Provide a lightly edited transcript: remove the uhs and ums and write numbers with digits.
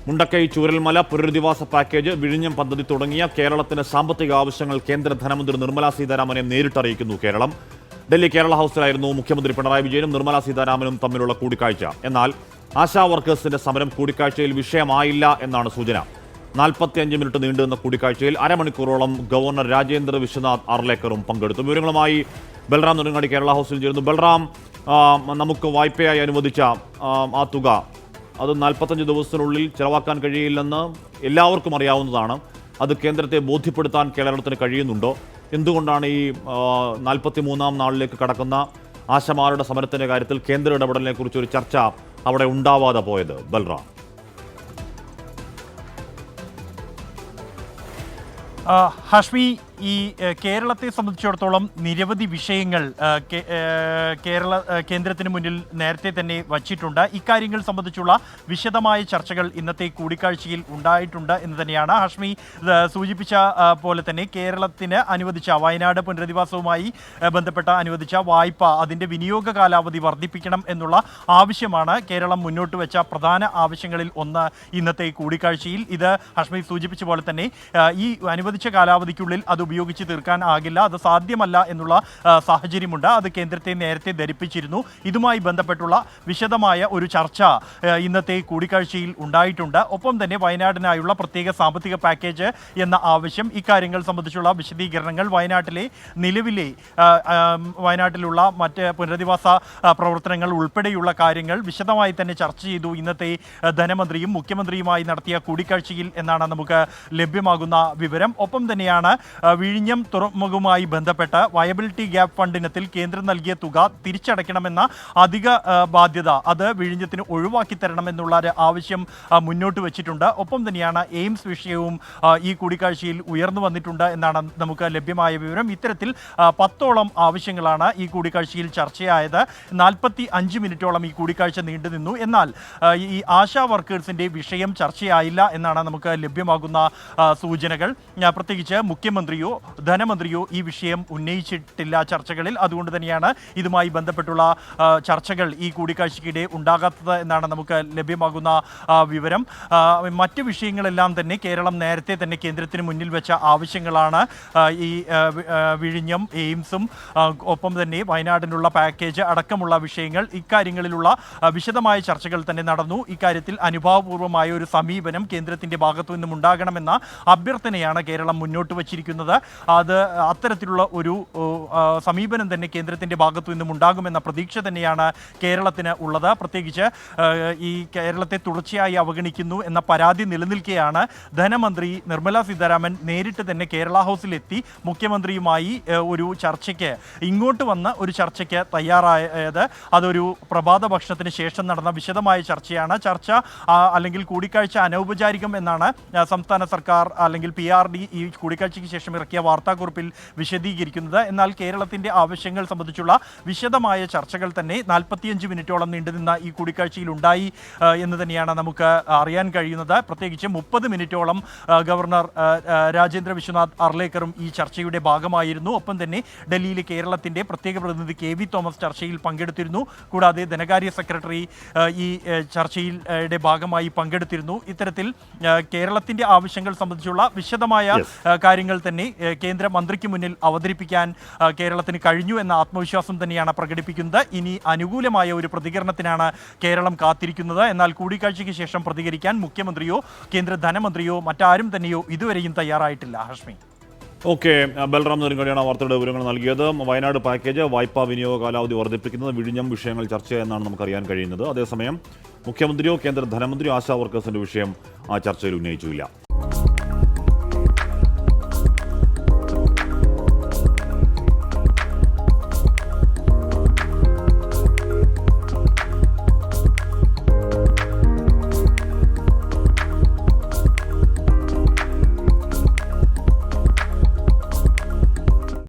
മുണ്ടക്കൈ ചൂരൽമല പുനരധിവാസ പാക്കേജ്, വിഴിഞ്ഞം പദ്ധതി തുടങ്ങിയ കേരളത്തിന്റെ സാമ്പത്തിക ആവശ്യങ്ങൾ കേന്ദ്ര ധനമന്ത്രി നിർമ്മലാ സീതാരാമനെ നേരിട്ടറിയിക്കുന്നു കേരളം. ഡൽഹി കേരള ഹൗസിലായിരുന്നു മുഖ്യമന്ത്രി പിണറായി വിജയനും നിർമ്മലാ സീതാരാമനും തമ്മിലുള്ള കൂടിക്കാഴ്ച. എന്നാൽ ആശാ വർക്കേഴ്സിന്റെ സമരം കൂടിക്കാഴ്ചയിൽ വിഷയമായില്ല എന്നാണ് സൂചന. 45 മിനിറ്റ് നീണ്ടുനിന്ന കൂടിക്കാഴ്ചയിൽ അരമണിക്കൂറോളം ഗവർണർ രാജേന്ദ്ര വിശ്വനാഥ് അർലേക്കറും പങ്കെടുത്തു. വിവരങ്ങളുമായി ബൽറാം നെടുങ്ങാടി കേരള ഹൗസിൽ ചേരുന്നു. ബൽറാം, നമുക്ക് വായ്പയായി അനുവദിച്ച ആ തുക അത് 45 ദിവസത്തിനുള്ളിൽ ചെലവാക്കാൻ കഴിയില്ലെന്ന് എല്ലാവർക്കും അറിയാവുന്നതാണ്. അത് കേന്ദ്രത്തെ ബോധ്യപ്പെടുത്താൻ കേരളത്തിന് കഴിയുന്നുണ്ടോ? എന്തുകൊണ്ടാണ് ഈ 43ാം നാളിലേക്ക് കടക്കുന്ന ആശമാരുടെ സമരത്തിന്റെ കാര്യത്തിൽ കേന്ദ്ര ഇടപെടലിനെ കുറിച്ചൊരു ചർച്ച അവിടെ ഉണ്ടാവാതെ പോയത്? ബൽറാം. ഹാഷ്മി, ഈ കേരളത്തെ സംബന്ധിച്ചിടത്തോളം നിരവധി വിഷയങ്ങൾ കേന്ദ്രത്തിന് മുന്നിൽ നേരത്തെ തന്നെ വച്ചിട്ടുണ്ട്. ഇക്കാര്യങ്ങൾ സംബന്ധിച്ചുള്ള വിശദമായ ചർച്ചകൾ ഇന്നത്തെ കൂടിക്കാഴ്ചയിൽ ഉണ്ടായിട്ടുണ്ട് എന്ന് തന്നെയാണ് ഹാഷ്മി സൂചിപ്പിച്ച പോലെ തന്നെ കേരളത്തിന് അനുവദിച്ച വയനാട് പുനരധിവാസവുമായി ബന്ധപ്പെട്ട അനുവദിച്ച വായ്പ അതിൻ്റെ വിനിയോഗ കാലാവധി വർദ്ധിപ്പിക്കണം എന്നുള്ള ആവശ്യമാണ് കേരളം മുന്നോട്ട് വെച്ച പ്രധാന ആവശ്യങ്ങളിൽ ഒന്ന് ഇന്നത്തെ കൂടിക്കാഴ്ചയിൽ. ഇത് ഹാഷ്മി സൂചിപ്പിച്ച പോലെ തന്നെ ഈ അനുവദിച്ച കാലാവധിക്കുള്ളിൽ അത് ഉപയോഗിച്ച് തീർക്കാൻ ആകില്ല, അത് സാധ്യമല്ല എന്നുള്ള സാഹചര്യമുണ്ട്. അത് കേന്ദ്രത്തെ നേരത്തെ ധരിപ്പിച്ചിരുന്നു. ഇതുമായി ബന്ധപ്പെട്ടുള്ള വിശദമായ ഒരു ചർച്ച ഇന്നത്തെ കൂടിക്കാഴ്ചയിൽ ഉണ്ടായിട്ടുണ്ട്. ഒപ്പം തന്നെ വയനാടിനായുള്ള പ്രത്യേക സാമ്പത്തിക പാക്കേജ് എന്ന ആവശ്യം, ഇക്കാര്യങ്ങൾ സംബന്ധിച്ചുള്ള വിശദീകരണങ്ങൾ, വയനാട്ടിലുള്ള മറ്റ് പുനരധിവാസ പ്രവർത്തനങ്ങൾ ഉൾപ്പെടെയുള്ള കാര്യങ്ങൾ വിശദമായി തന്നെ ചർച്ച ചെയ്തു ഇന്നത്തെ ധനമന്ത്രിയും മുഖ്യമന്ത്രിയുമായി നടത്തിയ കൂടിക്കാഴ്ചയിൽ എന്നാണ് നമുക്ക് ലഭ്യമാകുന്ന വിവരം. ഒപ്പം തന്നെയാണ് വിഴിഞ്ഞം തുറമുഖവുമായി ബന്ധപ്പെട്ട് വയബിലിറ്റി ഗ്യാപ്പ് ഫണ്ടിനത്തിൽ കേന്ദ്രം നൽകിയ തുക തിരിച്ചടയ്ക്കണമെന്ന അധിക ബാധ്യത അത് വിഴിഞ്ഞത്തിന് ഒഴിവാക്കി തരണമെന്നുള്ള ഒരു ആവശ്യം മുന്നോട്ട് വെച്ചിട്ടുണ്ട്. ഒപ്പം തന്നെയാണ് എയിംസ് വിഷയവും ഈ കൂടിക്കാഴ്ചയിൽ ഉയർന്നു വന്നിട്ടുണ്ട് എന്നാണ് നമുക്ക് ലഭ്യമായ വിവരം. ഇത്തരത്തിൽ 10ഓളം ആവശ്യങ്ങളാണ് ഈ കൂടിക്കാഴ്ചയിൽ ചർച്ചയായത്. 45 മിനിറ്റോളം ഈ കൂടിക്കാഴ്ച നീണ്ടുനിന്നു. എന്നാൽ ഈ ആശാ വർക്കേഴ്സിൻ്റെ വിഷയം ചർച്ചയായില്ല എന്നാണ് നമുക്ക് ലഭ്യമാകുന്ന സൂചനകൾ. പ്രത്യേകിച്ച് മുഖ്യമന്ത്രിയോ ധനമന്ത്രിയോ ഈ വിഷയം ഉന്നയിച്ചിട്ടില്ല ചർച്ചകളിൽ. അതുകൊണ്ട് തന്നെയാണ് ഇതുമായി ബന്ധപ്പെട്ടുള്ള ചർച്ചകൾ ഈ കൂടിക്കാഴ്ചയ്ക്കിടെ ഉണ്ടാകാത്തത് എന്നാണ് നമുക്ക് ലഭ്യമാകുന്ന വിവരം. മറ്റ് വിഷയങ്ങളെല്ലാം തന്നെ കേരളം നേരത്തെ തന്നെ കേന്ദ്രത്തിന് മുന്നിൽ വെച്ച ആവശ്യങ്ങളാണ്. ഈ വിഴിഞ്ഞം, എയിംസും ഒപ്പം തന്നെ വയനാടിനുള്ള പാക്കേജ് അടക്കമുള്ള വിഷയങ്ങൾ, ഇക്കാര്യങ്ങളിലുള്ള വിശദമായ ചർച്ചകൾ തന്നെ നടന്നു. ഇക്കാര്യത്തിൽ അനുഭാവപൂർവമായ ഒരു സമീപനം കേന്ദ്രത്തിൻ്റെ ഭാഗത്തു നിന്നും ഉണ്ടാകണമെന്ന അഭ്യർത്ഥനയാണ് കേരളം മുന്നോട്ട് വച്ചിരിക്കുന്നത്. അത് അത്തരത്തിലുള്ള ഒരു സമീപനം തന്നെ കേന്ദ്രത്തിൻ്റെ ഭാഗത്തു നിന്നും ഉണ്ടാകുമെന്ന പ്രതീക്ഷ തന്നെയാണ് കേരളത്തിന് ഉള്ളത്. പ്രത്യേകിച്ച് ഈ കേരളത്തെ തുടർച്ചയായി അവഗണിക്കുന്നു എന്ന പരാതി നിലനിൽക്കെയാണ് ധനമന്ത്രി നിർമ്മലാ സീതാരാമൻ നേരിട്ട് തന്നെ കേരള ഹൗസിലെത്തി മുഖ്യമന്ത്രിയുമായി ഒരു ചർച്ചയ്ക്ക്, ഇങ്ങോട്ട് വന്ന് ഒരു ചർച്ചയ്ക്ക് തയ്യാറായത്. അതൊരു പ്രഭാത ഭക്ഷണത്തിന് ശേഷം നടന്ന വിശദമായ ചർച്ചയാണ്. ചർച്ച അല്ലെങ്കിൽ കൂടിക്കാഴ്ച അനൗപചാരികം എന്നാണ് സംസ്ഥാന സർക്കാർ അല്ലെങ്കിൽ PRD ഈ കൂടിക്കാഴ്ചയ്ക്ക് ശേഷം ഇറക്കിയ വാർത്താക്കുറിപ്പിൽ വിശദീകരിക്കുന്നത്. എന്നാൽ കേരളത്തിൻ്റെ ആവശ്യങ്ങൾ സംബന്ധിച്ചുള്ള വിശദമായ ചർച്ചകൾ തന്നെ 45 മിനിറ്റോളം നീണ്ടുനിന്ന ഈ കൂടിക്കാഴ്ചയിൽ ഉണ്ടായി എന്ന് തന്നെയാണ് നമുക്ക് അറിയാൻ കഴിയുന്നത്. പ്രത്യേകിച്ച് 30 മിനിറ്റോളം ഗവർണർ രാജേന്ദ്ര വിശ്വനാഥ് അർലേക്കറും ഈ ചർച്ചയുടെ ഭാഗമായിരുന്നു. ഒപ്പം തന്നെ ഡൽഹിയിലെ കേരളത്തിൻ്റെ പ്രത്യേക പ്രതിനിധി KV തോമസ് ചർച്ചയിൽ പങ്കെടുത്തിരുന്നു. കൂടാതെ ധനകാര്യ സെക്രട്ടറി ഈ ചർച്ചയുടെ ഭാഗമായി പങ്കെടുത്തിരുന്നു. ഇത്തരത്തിൽ കേരളത്തിൻ്റെ ആവശ്യങ്ങൾ സംബന്ധിച്ചുള്ള വിശദമായ കാര്യങ്ങൾ തന്നെ കേന്ദ്രമന്ത്രിക്ക് മുന്നിൽ അവതരിപ്പിക്കാൻ കേരളത്തിന് കഴിഞ്ഞു എന്ന ആത്മവിശ്വാസം തന്നെയാണ് പ്രകടിപ്പിക്കുന്നത്. ഇനി അനുകൂലമായ ഒരു പ്രതികരണത്തിനാണ് കേരളം കാത്തിരിക്കുന്നത്. എന്നാൽ കൂടിക്കാഴ്ചയ്ക്ക് ശേഷം പ്രതികരിക്കാൻ മുഖ്യമന്ത്രിയോ കേന്ദ്ര ധനമന്ത്രിയോ മറ്റാരും തന്നെയോ ഇതുവരെയും തയ്യാറായിട്ടില്ല. ഹാഷ്മി. ഓക്കെ, ബൽറാം നെടുങ്ങാടിയാണ് വാർത്തയുടെ വിവരങ്ങൾ നൽകിയത്. വയനാട് പാക്കേജ്, വായ്പാ വിനിയോഗ കാലാവധി വർദ്ധിപ്പിക്കുന്നത്, വിഴിഞ്ഞം വിഷയങ്ങൾ ചർച്ച എന്നാണ് നമുക്കറിയാൻ കഴിയുന്നത്. അതേസമയം മുഖ്യമന്ത്രിയോ കേന്ദ്ര ധനമന്ത്രിയോ ആശാ വർക്കേഴ്സിന്റെ വിഷയം ആ ചർച്ചയിൽ ഉന്നയിച്ചില്ല.